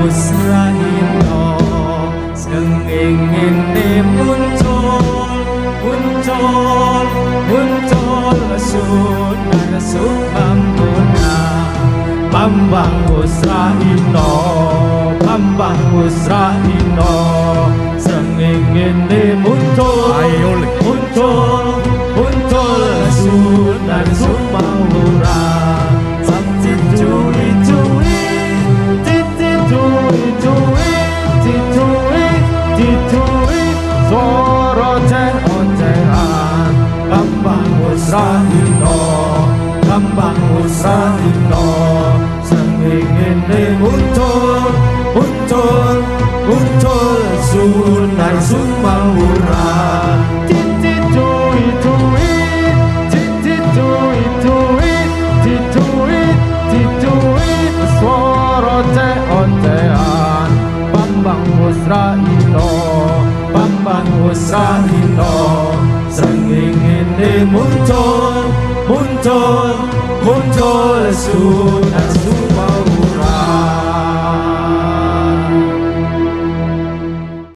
Israino sengingin muncul sunan Sukmamuna Bambang Usraino sengingin muncul sunan Sukmamuna Bambang Usraino sengingin muncul sunan Sukmawura suara ocehan Bambang Usraino sengingin muncul sunan Sukmawura